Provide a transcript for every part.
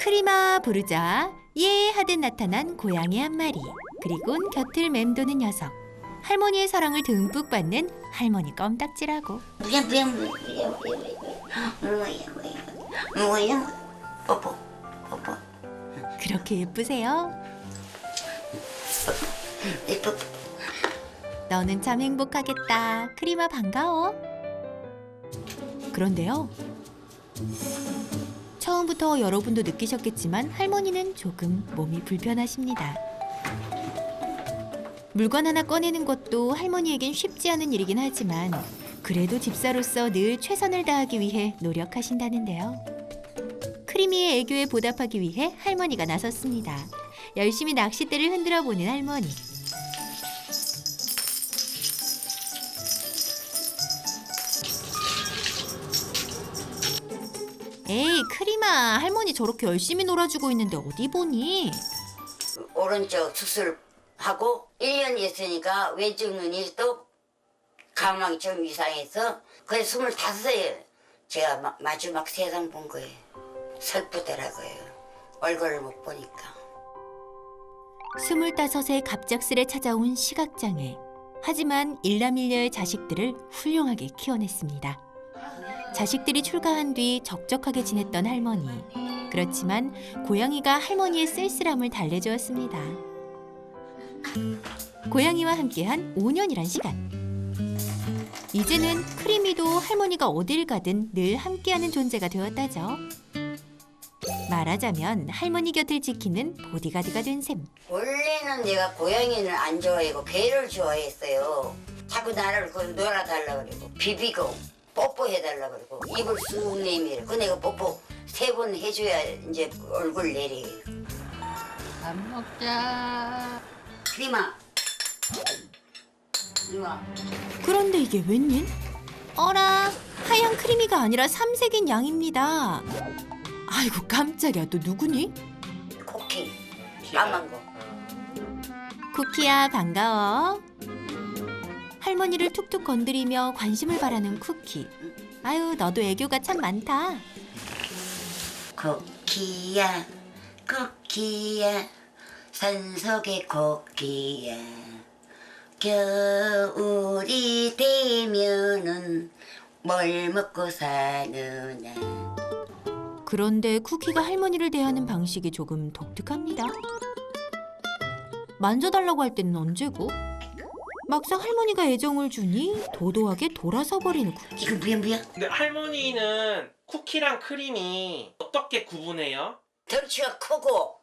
크리마 부르자 예 하듯 나타난 고양이 한 마리, 그리곤 곁을 맴도는 녀석. 할머니의 사랑을 듬뿍 받는 할머니 껌딱지라고. 뽀뽀 뽀뽀 그렇게 예쁘세요? 뽀뽀. 너는 참 행복하겠다. 크리마 반가워. 그런데요. 처음부터 여러분도 느끼셨겠지만 할머니는 조금 몸이 불편하십니다. 물건 하나 꺼내는 것도 할머니에겐 쉽지 않은 일이긴 하지만 그래도 집사로서 늘 최선을 다하기 위해 노력하신다는데요. 크리미의 애교에 보답하기 위해 할머니가 나섰습니다. 열심히 낚싯대를 흔들어 보는 할머니. 에이 크리마, 할머니 저렇게 열심히 놀아주고 있는데 어디 보니? 오른쪽 수술하고 1년 있으니까 왼쪽 눈이 또 가망이 좀 이상해서 그래서 25에 제가 마지막 세상 본 거예요. 슬프더라고요. 얼굴을 못 보니까. 25에 갑작스레 찾아온 시각장애. 하지만 일남일녀의 자식들을 훌륭하게 키워냈습니다. 자식들이 출가한 뒤 적적하게 지냈던 할머니. 그렇지만 고양이가 할머니의 쓸쓸함을 달래주었습니다. 고양이와 함께한 5년이란 시간. 이제는 크리미도 할머니가 어딜 가든 늘 함께하는 존재가 되었다죠. 말하자면 할머니 곁을 지키는 보디가드가 된 셈. 원래는 내가 고양이는 안 좋아하고 개를 좋아했어요. 자꾸 나를 놀아달라고 그러고 비비고 뽀뽀해달라 그러고 입을 쑥 내밀어. 그 내가 뽀뽀 3번 해줘야 이제 얼굴 내리게. 밥 먹자. 크리마 이리 와. 그런데 이게 웬일? 어라, 하얀 크리미가 아니라 삼색인 양입니다. 아이고 깜짝이야, 또 누구니? 코킹 까만 거. 쿠키야 반가워. 할머니를 툭툭 건드리며 관심을 바라는 쿠키. 아유 너도 애교가 참 많다. 코키야 코키야 산속의 코키야 겨울이 되면은 뭘 먹고 사느냐. 그런데 쿠키가 할머니를 대하는 방식이 조금 독특합니다. 만져달라고 할 때는 언제고? 막상 할머니가 애정을 주니 도도하게 돌아서 버리는 쿠키. 이거 뭐야? 근데 할머니는 쿠키랑 크림이 어떻게 구분해요? 덩치가 크고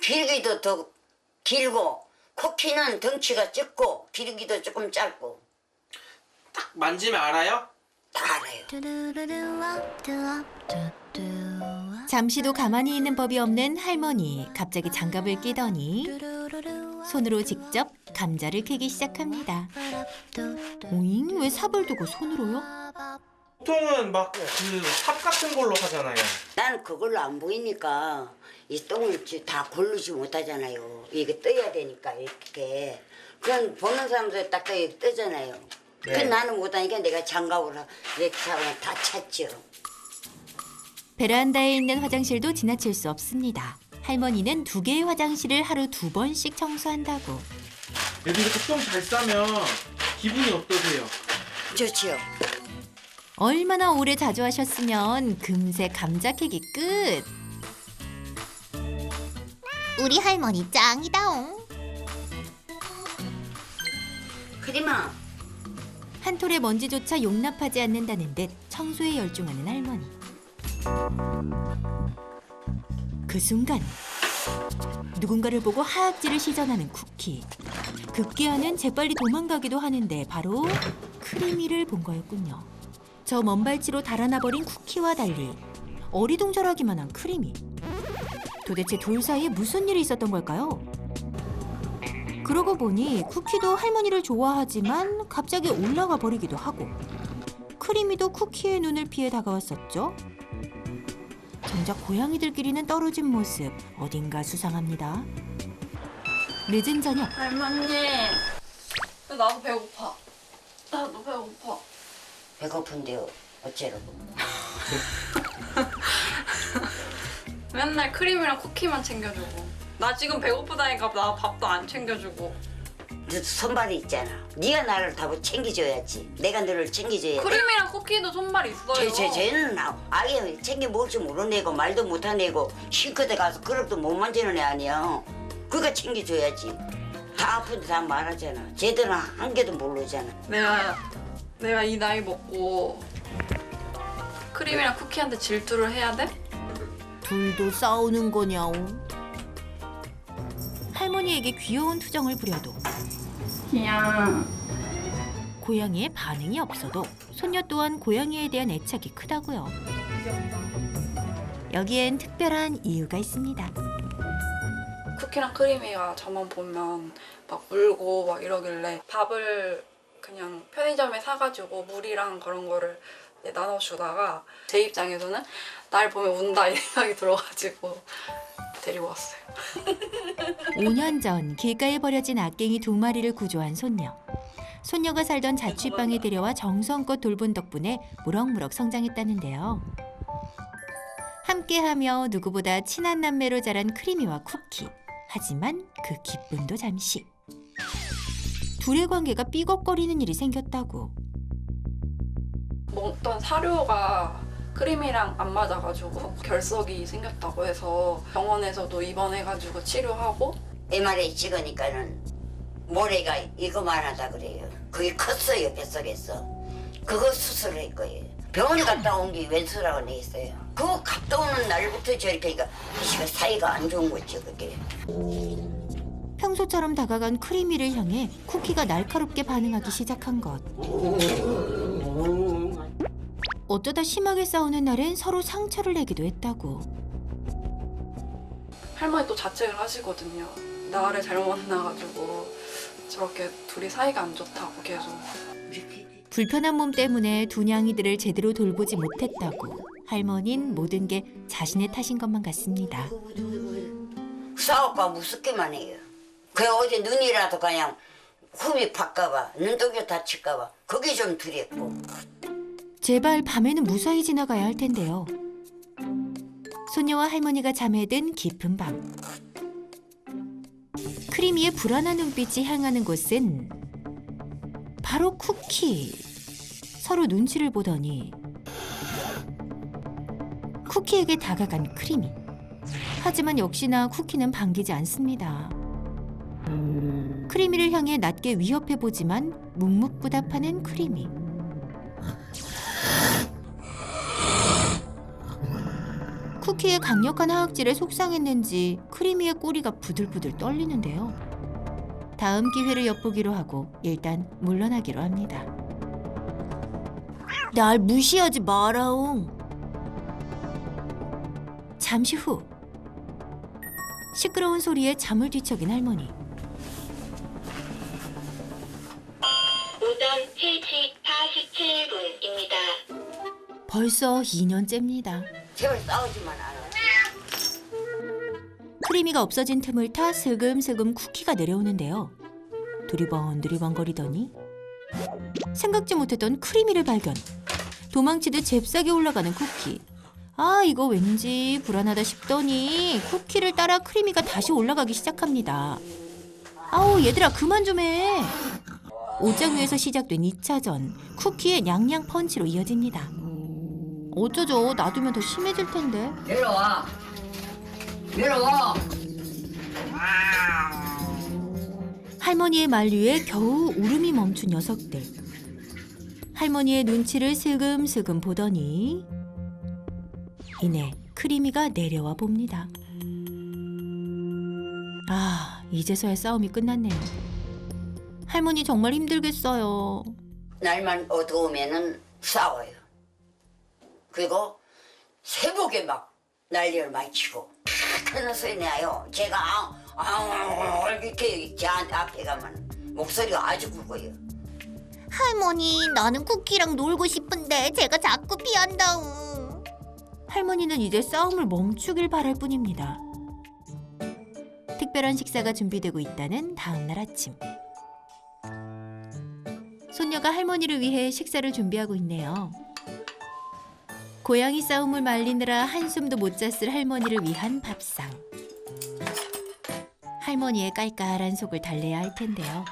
길기도 더 길고 코키는 덩치가 적고 길기도 조금 짧고 딱 만지면 알아요? 다 알아요. 잠시도 가만히 있는 법이 없는 할머니. 갑자기 장갑을 끼더니 손으로 직접 감자를 캐기 시작합니다. 오잉? 왜 삽을 두고 손으로요? 보통은 막 그 삽 같은 걸로 하잖아요. 나는 그걸로 안 보이니까 이 똥을 다 고르지 못하잖아요. 이게 떠야 되니까 이렇게. 그냥 보는 사람들 딱 뜨잖아요. 네. 그 나는 못하니까 내가 장갑으로 이렇게 하면 다 찼죠. 베란다에 있는 화장실도 지나칠 수 없습니다. 할머니는 2개의 화장실을 하루 2번씩 청소한다고. 여기 이렇게 똥 잘 싸면 기분이 어떠세요? 좋지요. 얼마나 오래 자주 하셨으면 금세 감자 캐기 끝. 우리 할머니 짱이다옹. 크리마 한 톨의 먼지조차 용납하지 않는다는 듯 청소에 열중하는 할머니. 그 순간 누군가를 보고 하악질을 시전하는 쿠키. 급기야는 재빨리 도망가기도 하는데 바로 크리미를 본 거였군요. 저 먼발치로 달아나버린 쿠키와 달리 어리둥절하기만 한 크리미. 도대체 둘 사이에 무슨 일이 있었던 걸까요? 그러고 보니 쿠키도 할머니를 좋아하지만 갑자기 올라가 버리기도 하고 크리미도 쿠키의 눈을 피해 다가왔었죠. 정작 고양이들끼리는 떨어진 모습 어딘가 수상합니다. 늦은 저녁 할머니, 나도 배고파. 나도 배고파. 배고픈데요. 어째라고? 맨날 크림이랑 쿠키만 챙겨주고. 나 지금 배고프다니까 나 밥도 안 챙겨주고. 너 손발이 있잖아. 네가 나를 다 챙겨줘야지. 내가 너를 챙겨줘야 돼. 크림이랑 쿠키도 손발 있어요. 쟤는 아예 챙겨 먹을 줄 모르는 애고 말도 못하는 애고 싱크대 가서 그릇도 못 만지는 애 아니야. 그러니까 챙겨줘야지. 다 아픈데 다 말하잖아. 쟤들은 한 개도 모르잖아. 내가 이 나이 먹고 크림이랑 쿠키한테 질투를 해야 돼? 둘도 싸우는 거냐오. 할머니에게 귀여운 투정을 부려도 그냥 고양이의 반응이 없어도 손녀 또한 고양이에 대한 애착이 크다고요. 여기엔 특별한 이유가 있습니다. 쿠키랑 크림이가 저만 보면 막 울고 막 이러길래 밥을 그냥 편의점에 사가지고 물이랑 그런 거를 이제 나눠주다가 제 입장에서는 날 보면 운다 이 생각이 들어가지고 데리고 왔어요. 5년 전 길가에 버려진 악갱이 2마리를 구조한 손녀. 손녀가 살던 자취방에 데려와 정성껏 돌본 덕분에 무럭무럭 성장했다는데요. 함께하며 누구보다 친한 남매로 자란 크리미와 쿠키. 하지만 그 기쁨도 잠시. 둘의 관계가 삐걱거리는 일이 생겼다고. 먹던 사료가 크림이랑 안 맞아가지고 결석이 생겼다고 해서 병원에서도 입원해가지고 치료하고. MRI 찍으니까는 모래가 이거만 하다 그래요. 그게 컸어요, 뱃속에서. 그거 수술을 했거예요. 병원 갔다 온 게 왼수라고 내 있어요. 그거 갔다 오는 날부터 저렇게 이 시가 사이가 안 좋은 거죠, 그게. 평소처럼 다가간 크리미를 향해 쿠키가 날카롭게 반응하기 시작한 것. 어쩌다 심하게 싸우는 날엔 서로 상처를 내기도 했다고. 할머니 또 자책을 하시거든요. 나를 잘못 만나가지고 저렇게 둘이 사이가 안 좋다고 계속. 불편한 몸 때문에 두 냥이들을 제대로 돌보지 못했다고. 할머니는 모든 게 자신의 탓인 것만 같습니다. 싸울까 무섭게만 해요. 그 어제 눈이라도 그냥 흠이 박까봐, 눈독이 다칠까봐 그게 좀 두렵고. 제발 밤에는 무사히 지나가야 할 텐데요. 손녀와 할머니가 잠에 든 깊은 밤. 크리미의 불안한 눈빛이 향하는 곳은 바로 쿠키. 서로 눈치를 보더니 쿠키에게 다가간 크리미. 하지만 역시나 쿠키는 반기지 않습니다. 크리미를 향해 낮게 위협해보지만 묵묵부답하는 크리미. 쿠키의 강력한 하악질에 속상했는지 크리미의 꼬리가 부들부들 떨리는데요. 다음 기회를 엿보기로 하고 일단 물러나기로 합니다. 날 무시하지 마라옹. 잠시 후 시끄러운 소리에 잠을 뒤척인 할머니. 오전 3시 47분입니다. 벌써 2년째입니다. 제발 싸우지만 않아. 크리미가 없어진 틈을 타 슬금슬금 쿠키가 내려오는데요. 두리번두리번거리더니 생각지 못했던 크리미를 발견. 도망치듯 잽싸게 올라가는 쿠키. 아, 이거 왠지 불안하다 싶더니 쿠키를 따라 크리미가 다시 올라가기 시작합니다. 아우, 얘들아 그만 좀 해. 옷장 위에서 시작된 2차전. 쿠키의 냥냥 펀치로 이어집니다. 어쩌죠? 놔두면 더 심해질 텐데. 내려와. 내려와. 할머니의 만류에 겨우 울음이 멈춘 녀석들. 할머니의 눈치를 슬금슬금 보더니 이내 크리미가 내려와 봅니다. 아, 이제서야 싸움이 끝났네요. 할머니 정말 힘들겠어요. 날만 어두우면은 싸워요. 그리고 새벽에 막 난리를 많이 치고 큰 소리 내요. 제가 이렇게 제 앞에 가면 목소리가 아주 굵어요. 할머니, 나는 쿠키랑 놀고 싶은데 제가 자꾸 피한다우. 할머니는 이제 싸움을 멈추길 바랄 뿐입니다. 특별한 식사가 준비되고 있다는 다음 날 아침. 손녀가 할머니를 위해 식사를 준비하고 있네요. 고양이 싸움을 말리느라 한숨도 못 잤을 할머니를 위한 밥상. 할머니의 깔깔한 속을 달래야 할 텐데요.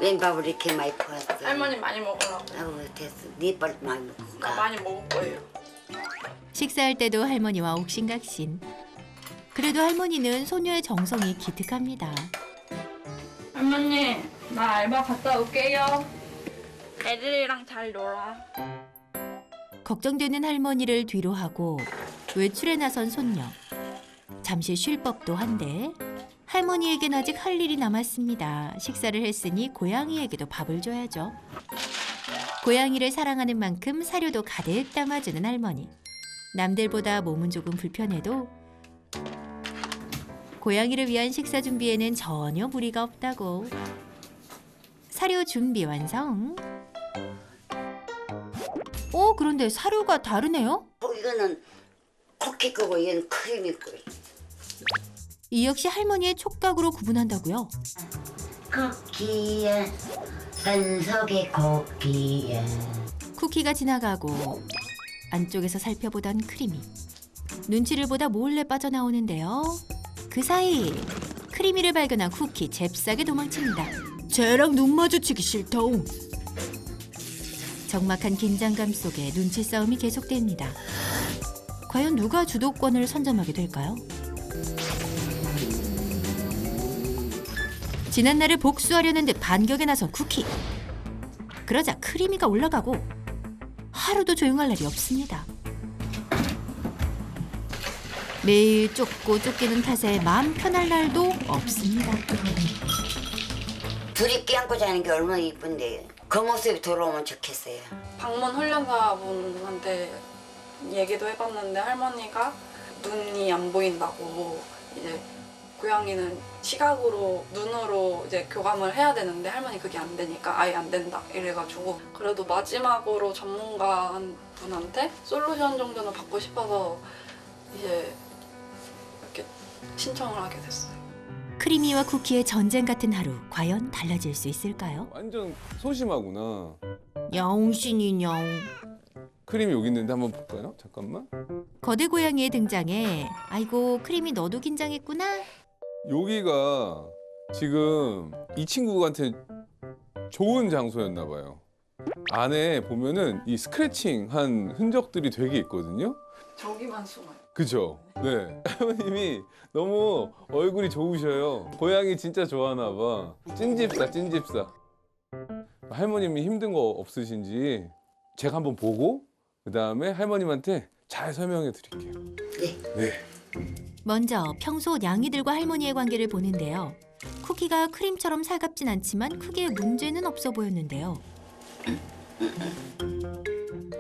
웬 밥을 이렇게 많이 퍼왔어. 할머니 많이 먹으라고. 아이고 됐어. 네 빨리 많이 먹고 나 가. 많이 먹을 거예요. 식사할 때도 할머니와 옥신각신. 그래도 할머니는 소녀의 정성이 기특합니다. 할머니, 나 알바 갔다 올게요. 애들이랑 잘 놀아. 걱정되는 할머니를 뒤로 하고 외출에 나선 손녀. 잠시 쉴 법도 한데 할머니에겐 아직 할 일이 남았습니다. 식사를 했으니 고양이에게도 밥을 줘야죠. 고양이를 사랑하는 만큼 사료도 가득 담아주는 할머니. 남들보다 몸은 조금 불편해도 고양이를 위한 식사 준비에는 전혀 무리가 없다고. 사료 준비 완성. 그런데 사료가 다르네요? 이거는 쿠키 거고 이건 크림이 거. 이 역시 할머니의 촉각으로 구분한다고요? 쿠키야 산속의 쿠키야. 쿠키가 지나가고 안쪽에서 살펴보던 크리미. 눈치를 보다 몰래 빠져나오는데요. 그 사이 크리미를 발견한 쿠키 잽싸게 도망칩니다. 쟤랑 눈 마주치기 싫다옹. 적막한 긴장감 속에 눈치 싸움이 계속됩니다. 과연 누가 주도권을 선점하게 될까요? 지난날을 복수하려는 듯 반격에 나선 쿠키. 그러자 크리미가 올라가고 하루도 조용할 날이 없습니다. 매일 쫓고 쫓기는 탓에 마음 편할 날도 없습니다. 둘이 껴안고 자는 게 얼마나 이쁜데 그 모습이 돌아오면 좋겠어요. 방문 훈련사분한테 얘기도 해봤는데 할머니가 눈이 안 보인다고 이제 고양이는 시각으로 눈으로 이제 교감을 해야 되는데 할머니 그게 안 되니까 아예 안 된다 이래가지고 그래도 마지막으로 전문가 한 분한테 솔루션 정도는 받고 싶어서 이제 이렇게 신청을 하게 됐어요. 크리미와 쿠키의 전쟁 같은 하루 과연 달라질 수 있을까요? 완전 소심하구나. 영신이 영. 크림이 여기 있는데 한번 볼까요? 잠깐만. 거대 고양이의 등장에 아이고 크리미 너도 긴장했구나. 여기가 지금 이 친구한테 좋은 장소였나 봐요. 안에 보면은 이 스크래칭한 흔적들이 되게 있거든요. 저기만 숨어요. 그죠? 네. 할머님이 너무 얼굴이 좋으셔요. 고양이 진짜 좋아하나 봐. 찐집사, 찐집사. 할머님이 힘든 거 없으신지 제가 한번 보고 그 다음에 할머님한테 잘 설명해 드릴게요. 네. 먼저 평소 냥이들과 할머니의 관계를 보는데요. 쿠키가 크림처럼 살갑진 않지만 크게 문제는 없어 보였는데요.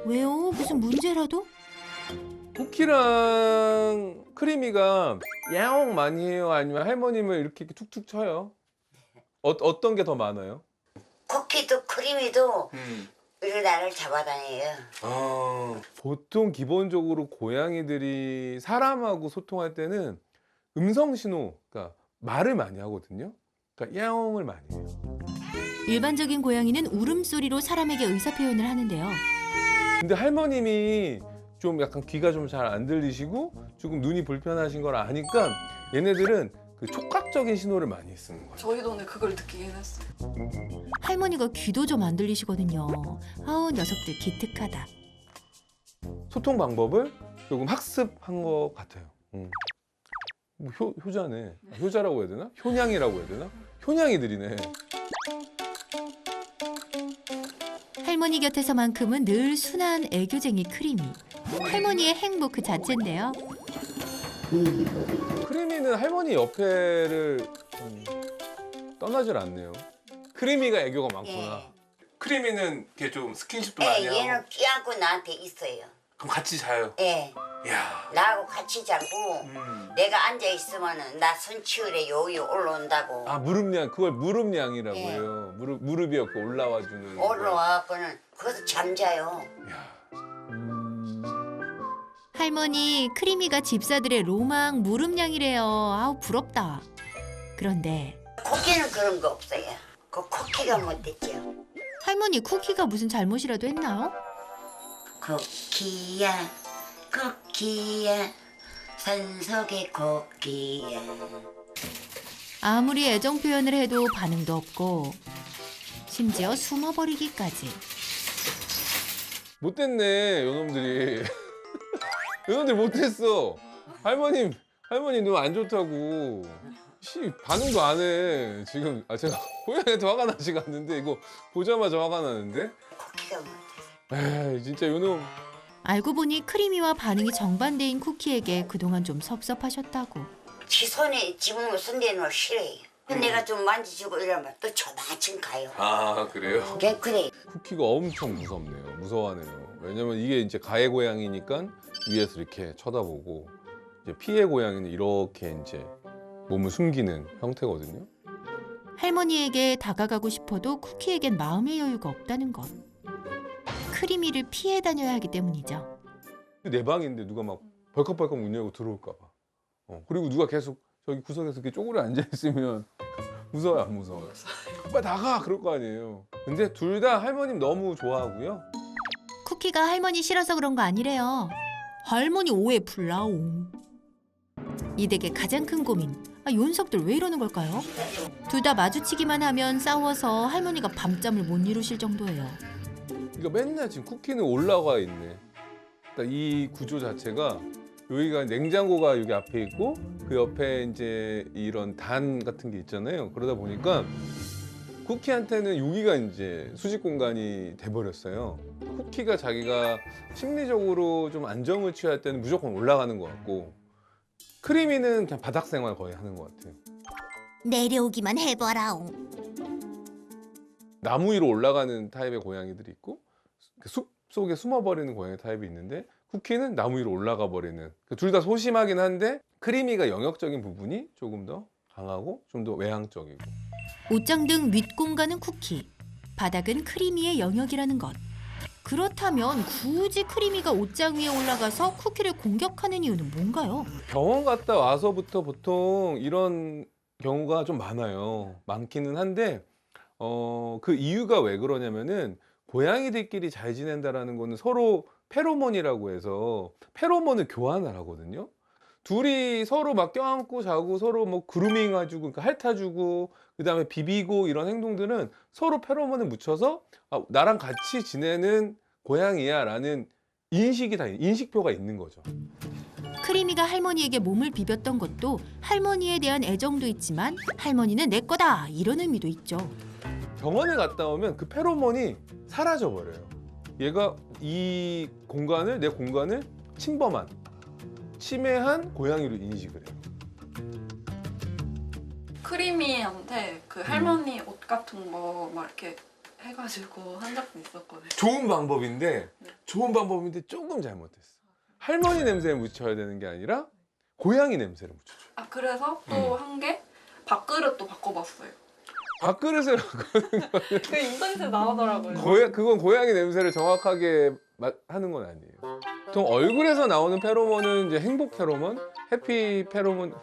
왜요? 무슨 문제라도? 쿠키랑 크리미가 야옹 많이 해요? 아니면 할머님을 이렇게 툭툭 쳐요? 어떤 게 더 많아요? 쿠키도 크림이도 이렇게 나를 잡아다녀요. 보통 기본적으로 고양이들이 사람하고 소통할 때는 음성 신호, 그러니까 말을 많이 하거든요. 그러니까 야옹을 많이 해요. 일반적인 고양이는 울음소리로 사람에게 의사표현을 하는데요. 근데 할머님이 좀 약간 귀가 좀 잘 안 들리시고 조금 눈이 불편하신 걸 아니까 얘네들은 그 촉각적인 신호를 많이 쓰는 거예요. 저희도 오늘 그걸 느끼긴 했어요. 할머니가 귀도 좀 안 들리시거든요. 아우 녀석들 기특하다. 소통 방법을 조금 학습한 것 같아요. 뭐 효자네. 효자라고 해야 되나? 효냥이라고 해야 되나? 효냥이들이네. 할머니 곁에서만큼은 늘 순한 애교쟁이 크리미. 할머니의 행복 그 자체인데요. 크리미는 할머니 옆에를 떠나질 않네요. 크리미가 애교가 많구나. 예. 크리미는 이렇게 좀 스킨십도 예, 얘는 껴안고 나한테 있어요. 그럼 같이 자요. 예, 이야. 나하고 같이 자고 내가 앉아 있으면은 나 손치울에 요요 올라온다고. 아 무릎냥, 그걸 무릎냥이라고 예. 해요. 무릎이 이렇게 올라와 주는. 올라와갖고는 거기서 잠자요. 이야. 할머니 크리미가 집사들의 로망 무릎냥이래요. 아우 부럽다. 그런데 쿠키는 그런 거 없어요. 그 쿠키가 못됐죠. 할머니 쿠키가 무슨 잘못이라도 했나요? 쿠키야 쿠키야 산속의 쿠키야. 아무리 애정 표현을 해도 반응도 없고 심지어 숨어버리기까지. 못됐네 요놈들이. 요놈들 못했어. 할머니 눈 안 좋다고. 반응도 안 해. 지금 제가 고양이한테 화가 나지가 않는데 이거 보자마자 화가 나는데. 쿠키가 못해. 에이 진짜 요놈. 알고 보니 크리미와 반응이 정반대인 쿠키에게 그동안 좀 섭섭하셨다고. 지 손에 집으면 손대는 걸 싫어해요. 내가 좀 만지주고 이러면 또 저마침 가요. 아 그래요? 그래. 쿠키가 엄청 무섭네요. 무서워하네요. 왜냐면 이게 이제 가해 고양이니까 위에서 이렇게 쳐다보고 이제 피해 고양이는 이렇게 이제 몸을 숨기는 형태거든요. 할머니에게 다가가고 싶어도 쿠키에겐 마음의 여유가 없다는 것. 크리미를 피해 다녀야 하기 때문이죠. 내 방인데 누가 막 벌컥벌컥 문 열고 들어올까 봐. 그리고 누가 계속 저기 구석에서 이렇게 쪼그려 앉아 있으면 무서워요, 안 무서워요? 빨리 나가 그럴 거 아니에요. 근데 둘 다 할머님 너무 좋아하고요. 쿠키가 할머니 싫어서 그런 거 아니래요. 할머니 오해 풀라옹. 이 댁의 가장 큰 고민. 이 녀석들 왜 이러는 걸까요? 둘 다 마주치기만 하면 싸워서 할머니가 밤잠을 못 이루실 정도예요. 그러니까 맨날 지금 쿠키는 올라가 있네. 그러니까 이 구조 자체가 여기가 냉장고가 여기 앞에 있고 그 옆에 이제 이런 단 같은 게 있잖아요. 그러다 보니까 쿠키한테는 여기가 이제 수직 공간이 돼버렸어요. 쿠키가 자기가 심리적으로 좀 안정을 취할 때는 무조건 올라가는 것 같고 크리미는 그냥 바닥 생활 거의 하는 것 같아요. 내려오기만 해봐라옹. 나무 위로 올라가는 타입의 고양이들이 있고 숲 속에 숨어버리는 고양이 타입이 있는데 쿠키는 나무 위로 올라가 버리는. 둘 다 소심하긴 한데 크리미가 영역적인 부분이 조금 더 강하고 좀 더 외향적이고. 옷장 등 윗공간은 쿠키, 바닥은 크리미의 영역이라는 것. 그렇다면 굳이 크리미가 옷장 위에 올라가서 쿠키를 공격하는 이유는 뭔가요? 병원 갔다 와서부터 보통 이런 경우가 좀 많아요. 많기는 한데 그 이유가 왜 그러냐면은 고양이들끼리 잘 지낸다라는 거는 서로 페로몬이라고 해서 페로몬을 교환을 하거든요. 둘이 서로 막 껴안고 자고 서로 뭐 그루밍 해주고 그러니까 핥아주고 그다음에 비비고 이런 행동들은 서로 페로몬을 묻혀서 나랑 같이 지내는 고양이야 라는 인식표가 있는 거죠. 크리미가 할머니에게 몸을 비볐던 것도 할머니에 대한 애정도 있지만 할머니는 내 거다 이런 의미도 있죠. 병원에 갔다 오면 그 페로몬이 사라져 버려요. 얘가 이 공간을 내 공간을 침해한 고양이로 인식을 해요. 크리미한테 그 할머니 옷 같은 거 막 이렇게 해가지고 한 적도 있었거든요. 좋은 방법인데 조금 잘못했어. 할머니 냄새에 묻혀야 되는 게 아니라 고양이 냄새를 묻혀줘. 그래서 또 한 게 밥그릇도 바꿔봤어요. 밥그릇을 그 인터넷에 나오더라고요. 그건 고양이 냄새를 정확하게 하는 건 아니에요. 보통 얼굴에서 나오는 페로몬은 이제 행복 페로몬, 해피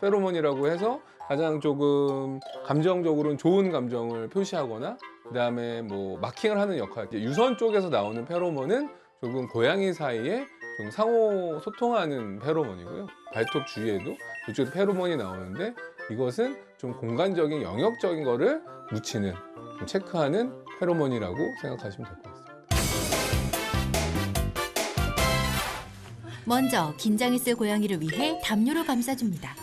페로몬이라고 해서 가장 조금 감정적으로는 좋은 감정을 표시하거나 그다음에 뭐 마킹을 하는 역할. 유선 쪽에서 나오는 페로몬은 조금 고양이 사이에 좀 상호 소통하는 페로몬이고요. 발톱 주위에도 이쪽에 페로몬이 나오는데 이것은 좀 공간적인 영역적인 거를 묻히는, 좀 체크하는 페로몬이라고 생각하시면 될 것 같습니다. 먼저 긴장했을 고양이를 위해 담요로 감싸줍니다.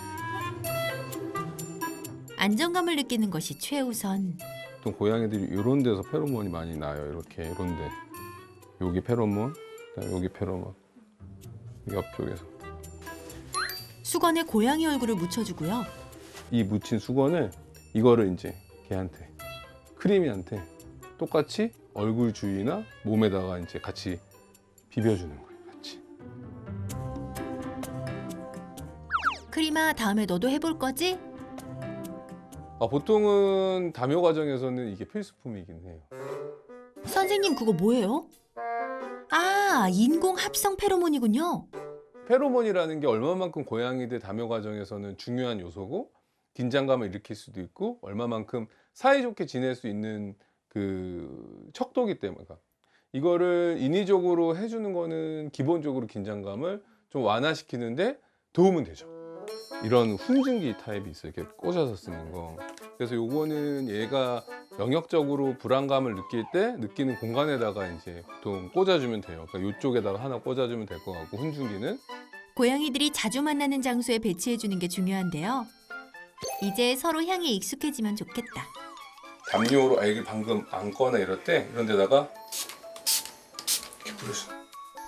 안정감을 느끼는 것이 최우선. 보통 고양이들이 이런 데서 페로몬이 많이 나요. 이렇게 이런 데. 여기 페로몬, 그다음에 여기 페로몬. 옆쪽에서. 수건에 고양이 얼굴을 묻혀주고요. 이 묻힌 수건을 이거를 이제 걔한테 크리미한테 똑같이 얼굴 주위나 몸에다가 이제 같이 비벼주는 거예요. 같이. 크리마 다음에 너도 해볼 거지? 보통은 담요 과정에서는 이게 필수품이긴 해요. 선생님 그거 뭐예요? 인공 합성 페로몬이군요. 페로몬이라는 게 얼마만큼 고양이들 담요 과정에서는 중요한 요소고 긴장감을 일으킬 수도 있고 얼마만큼 사이좋게 지낼 수 있는 그 척도기 때문에 이거를 인위적으로 해주는 거는 기본적으로 긴장감을 좀 완화시키는데 도움은 되죠. 이런 훈증기 타입이 있어요. 이렇게 꽂아서 쓰는 거. 그래서 요거는 얘가 영역적으로 불안감을 느낄 때 느끼는 공간에다가 이제 보통 꽂아주면 돼요. 그러니까 요쪽에다가 하나 꽂아주면 될 것 같고, 훈증기는. 고양이들이 자주 만나는 장소에 배치해주는 게 중요한데요. 이제 서로 향에 익숙해지면 좋겠다. 담요로 애기 방금 안거나 이럴 때 이런 데다가 이렇게 뿌려줘.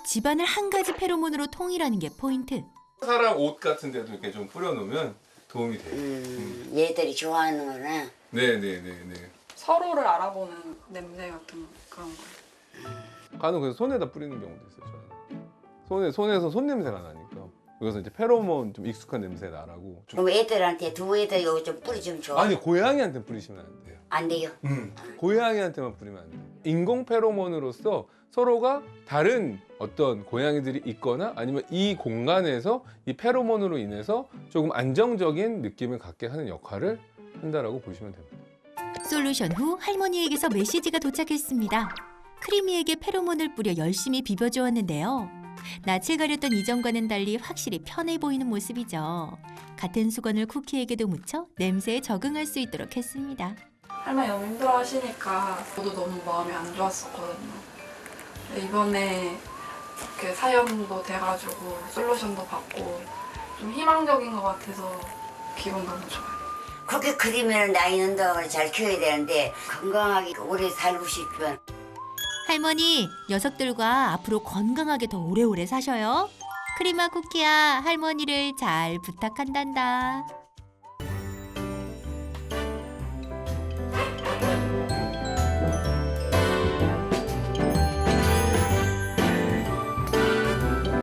집안을 한 가지 페로몬으로 통일하는 게 포인트. 사람 옷 같은 데도 이렇게 좀 뿌려놓으면 도움이 돼요. 얘들이 좋아하는구나. 네네네네. 서로를 알아보는 냄새 같은 그런 거. 간혹 그래서 손에다 뿌리는 경우도 있어요. 저는. 손에서 손 냄새가 나니까. 그래서 이제 페로몬 좀 익숙한 냄새 나라고. 좀... 그럼 애들한테 두 애들 이거 좀 뿌리주면 좋아. 아니 고양이한테 뿌리시면 안 돼요. 안 돼요. 고양이한테만 뿌리면 안 돼요. 인공 페로몬으로서 서로가 다른 어떤 고양이들이 있거나 아니면 이 공간에서 이 페로몬으로 인해서 조금 안정적인 느낌을 갖게 하는 역할을 한다라고 보시면 됩니다. 솔루션 후 할머니에게서 메시지가 도착했습니다. 크리미에게 페로몬을 뿌려 열심히 비벼주었는데요. 낯을 가렸던 이전과는 달리 확실히 편해 보이는 모습이죠. 같은 수건을 쿠키에게도 묻혀 냄새에 적응할 수 있도록 했습니다. 할머니 너무 힘들어하시니까 저도 너무 마음이 안 좋았었거든요. 근데 이번에 이렇게 사연도 돼가지고 솔루션도 받고 좀 희망적인 것 같아서 기분 너무 좋아요. 그렇게 크리미를 나이는 동안 잘 키워야 되는데 건강하게 오래 살고 싶으면 할머니, 녀석들과 앞으로 건강하게 더 오래오래 사셔요. 크리마 쿠키야, 할머니를 잘 부탁한단다.